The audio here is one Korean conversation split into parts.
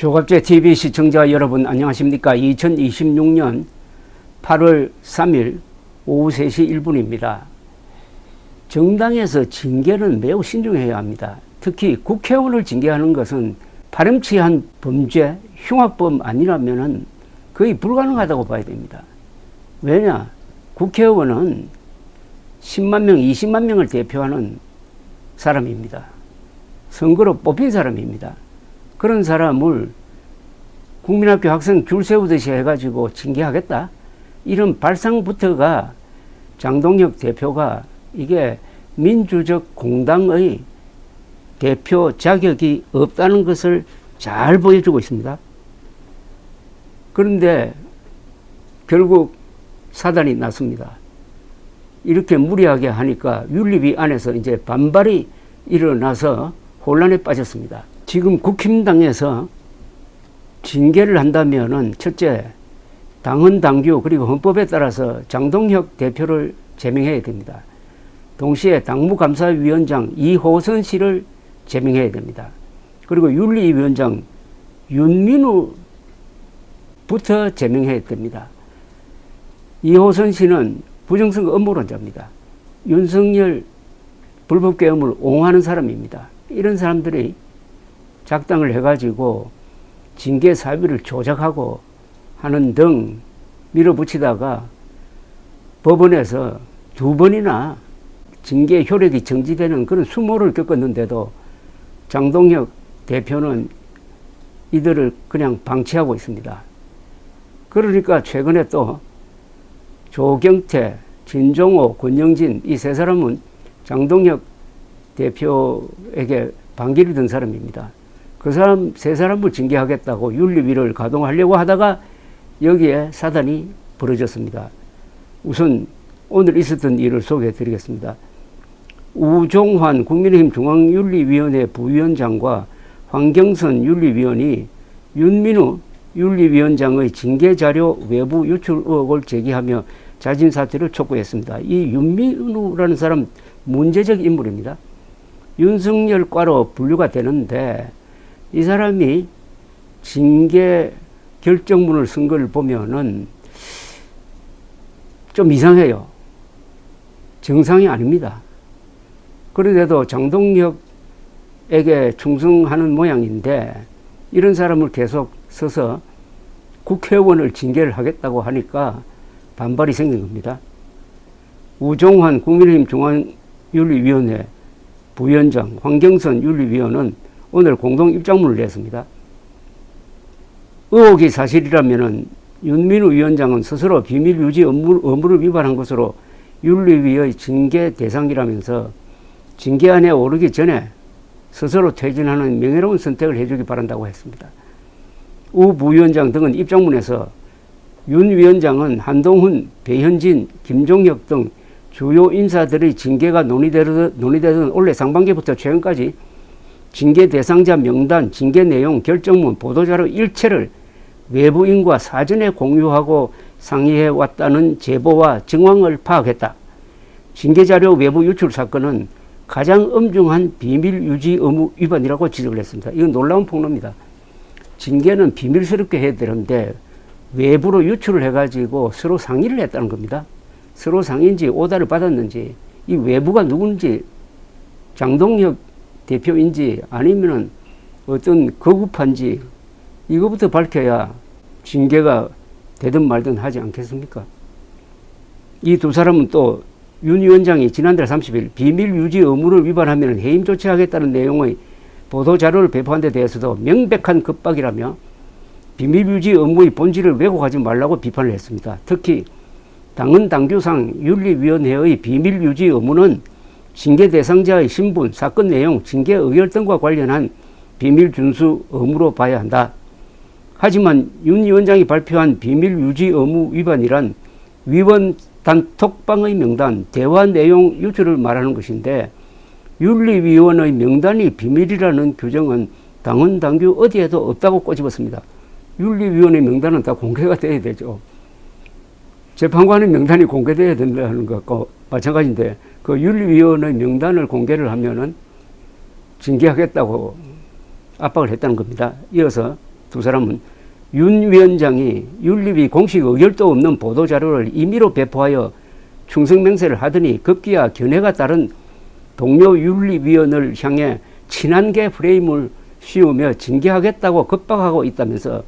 조갑제 TV 시청자 여러분 안녕하십니까. 2026년 8월 3일 오후 3시 1분입니다. 정당에서 징계는 매우 신중해야 합니다. 특히 국회의원을 징계하는 것은 파렴치한 범죄, 흉악범 아니라면 거의 불가능하다고 봐야 됩니다. 왜냐? 국회의원은 10만 명, 20만 명을 대표하는 사람입니다. 선거로 뽑힌 사람입니다. 그런 사람을 국민학교 학생 줄 세우듯이 해가지고 징계하겠다? 이런 발상부터가 장동혁 대표가 이게 민주적 공당의 대표 자격이 없다는 것을 잘 보여주고 있습니다. 그런데 결국 사단이 났습니다. 이렇게 무리하게 하니까 윤리위 안에서 이제 반발이 일어나서 혼란에 빠졌습니다. 지금 국힘당에서 징계를 한다면은 첫째, 당헌 당규 그리고 헌법에 따라서 장동혁 대표를 제명해야 됩니다. 동시에 당무감사위원장 이호선 씨를 제명해야 됩니다. 그리고 윤리위원장 윤민우부터 제명해야 됩니다. 이호선 씨는 부정선거 음모론자입니다. 윤석열 불법계엄을 옹호하는 사람입니다. 이런 사람들이 작당을 해가지고 징계 사유를 조작하고 하는 등 밀어붙이다가 법원에서 2번이나 징계 효력이 정지되는 그런 수모를 겪었는데도 장동혁 대표는 이들을 그냥 방치하고 있습니다. 그러니까 최근에 또 조경태, 진종호, 권영진 이 세 사람은 장동혁 대표에게 반기를 든 사람입니다. 그 사람 세 사람을 징계하겠다고 윤리위를 가동하려고 하다가 여기에 사단이 벌어졌습니다. 우선 오늘 있었던 일을 소개해 드리겠습니다. 우종환 국민의힘 중앙윤리위원회 부위원장과 황경선 윤리위원이 윤민우 윤리위원장의 징계자료 외부 유출 의혹을 제기하며 자진사퇴를 촉구했습니다. 이 윤민우라는 사람 문제적 인물입니다. 윤석열과로 분류가 되는데 이 사람이 징계 결정문을 쓴 걸 보면은 좀 이상해요. 정상이 아닙니다. 그런데도 장동혁에게 충성하는 모양인데 이런 사람을 계속 써서 국회의원을 징계를 하겠다고 하니까 반발이 생긴 겁니다. 우종환 국민의힘 중앙윤리위원회 부위원장, 황경선 윤리위원은 오늘 공동 입장문을 냈습니다. 의혹이 사실이라면 윤민우 위원장은 스스로 비밀 유지 의무를 위반한 것으로 윤리위의 징계 대상이라면서 징계안에 오르기 전에 스스로 퇴진하는 명예로운 선택을 해주기 바란다고 했습니다. 우 부위원장 등은 입장문에서 윤 위원장은 한동훈, 배현진, 김종혁 등 주요 인사들의 징계가 논의되던 올해 상반기부터 최근까지 징계 대상자 명단, 징계 내용, 결정문, 보도자료 일체를 외부인과 사전에 공유하고 상의해 왔다는 제보와 정황을 파악했다. 징계자료 외부 유출 사건은 가장 엄중한 비밀 유지 의무 위반이라고 지적을 했습니다. 이건 놀라운 폭로입니다. 징계는 비밀스럽게 해야 되는데 외부로 유출을 해가지고 서로 상의를 했다는 겁니다. 서로 상의인지 오다를 받았는지 이 외부가 누군지 장동혁 대표인지 아니면은 어떤 거구파인지 이거부터 밝혀야 징계가 되든 말든 하지 않겠습니까? 이 두 사람은 또 윤 위원장이 지난달 30일 비밀 유지 의무를 위반하면 해임 조치하겠다는 내용의 보도자료를 배포한 데 대해서도 명백한 겁박이라며 비밀 유지 의무의 본질을 왜곡하지 말라고 비판을 했습니다. 특히 당헌 당규상 윤리위원회의 비밀 유지 의무는 징계 대상자의 신분, 사건 내용, 징계 의결 등과 관련한 비밀 준수 의무로 봐야 한다. 하지만 윤 위원장이 발표한 비밀 유지 의무 위반이란 위원 단톡방의 명단, 대화 내용 유출을 말하는 것인데 윤리위원의 명단이 비밀이라는 규정은 당헌 당규 어디에도 없다고 꼬집었습니다. 윤리위원의 명단은 다 공개가 돼야 되죠. 재판관의 명단이 공개돼야 된다는 것과 마찬가지인데 그 윤리위원의 명단을 공개를 하면은 징계하겠다고 압박을 했다는 겁니다. 이어서 두 사람은 윤 위원장이 윤리위 공식 의결도 없는 보도자료를 임의로 배포하여 충성맹세를 하더니 급기야 견해가 다른 동료 윤리위원을 향해 친한계 프레임을 씌우며 징계하겠다고 급박하고 있다면서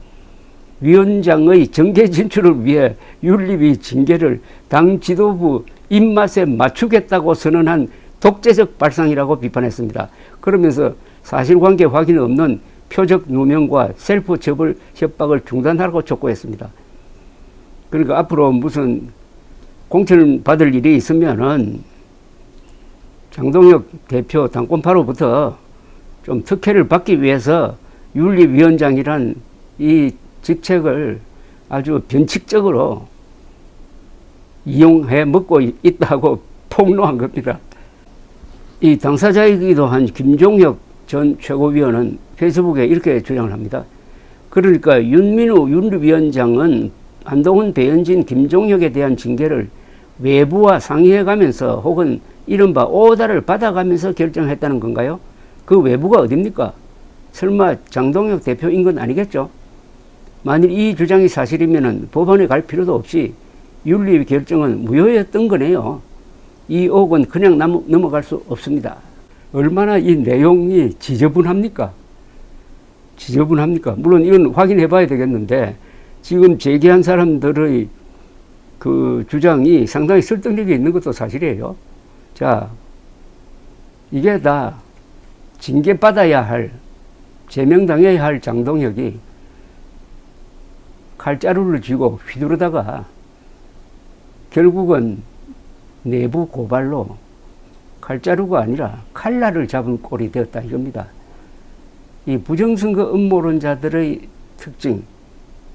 위원장의 정계 진출을 위해 윤리위 징계를 당 지도부 입맛에 맞추겠다고 선언한 독재적 발상이라고 비판했습니다. 그러면서 사실관계 확인 없는 표적 누명과 셀프 처벌 협박을 중단하라고 촉구했습니다. 그러니까 앞으로 무슨 공천받을 일이 있으면은 장동혁 대표 당권파로부터 좀 특혜를 받기 위해서 윤리위원장이란 이 직책을 아주 변칙적으로 이용해 먹고 있다고 폭로한 겁니다. 이 당사자이기도 한 김종혁 전 최고위원은 페이스북에 이렇게 주장을 합니다. 그러니까 윤민우 윤리위원장은 한동훈, 배현진, 김종혁에 대한 징계를 외부와 상의해가면서 혹은 이른바 오다를 받아가면서 결정했다는 건가요? 그 외부가 어딥니까? 설마 장동혁 대표인 건 아니겠죠? 만일 이 주장이 사실이면 법원에 갈 필요도 없이 윤리 결정은 무효였던 거네요. 이 의혹은 그냥 넘어갈 수 없습니다. 얼마나 이 내용이 지저분합니까? 지저분합니까? 물론 이건 확인해 봐야 되겠는데 지금 제기한 사람들의 그 주장이 상당히 설득력이 있는 것도 사실이에요. 자, 이게 다 징계받아야 할, 제명당해야 할 장동혁이 칼자루를 쥐고 휘두르다가 결국은 내부 고발로 칼자루가 아니라 칼날을 잡은 꼴이 되었다 이겁니다. 이 부정선거 음모론자들의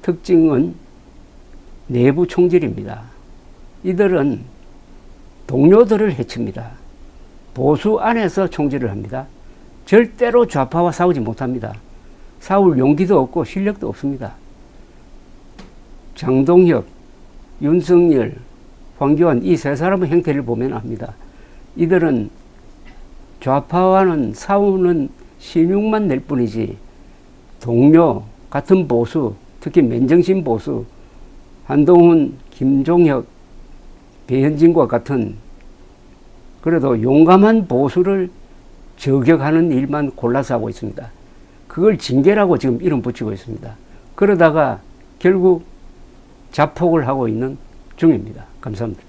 특징은 내부 총질입니다. 이들은 동료들을 해칩니다. 보수 안에서 총질을 합니다. 절대로 좌파와 싸우지 못합니다. 싸울 용기도 없고 실력도 없습니다. 장동혁, 윤석열, 황교안 이 세 사람의 행태를 보면 압니다. 이들은 좌파와는 싸우는 신용만 낼 뿐이지 동료, 같은 보수, 특히 맨정신 보수, 한동훈, 김종혁, 배현진과 같은 그래도 용감한 보수를 저격하는 일만 골라서 하고 있습니다. 그걸 징계라고 지금 이름 붙이고 있습니다. 그러다가 결국 자폭을 하고 있는 중입니다. 감사합니다.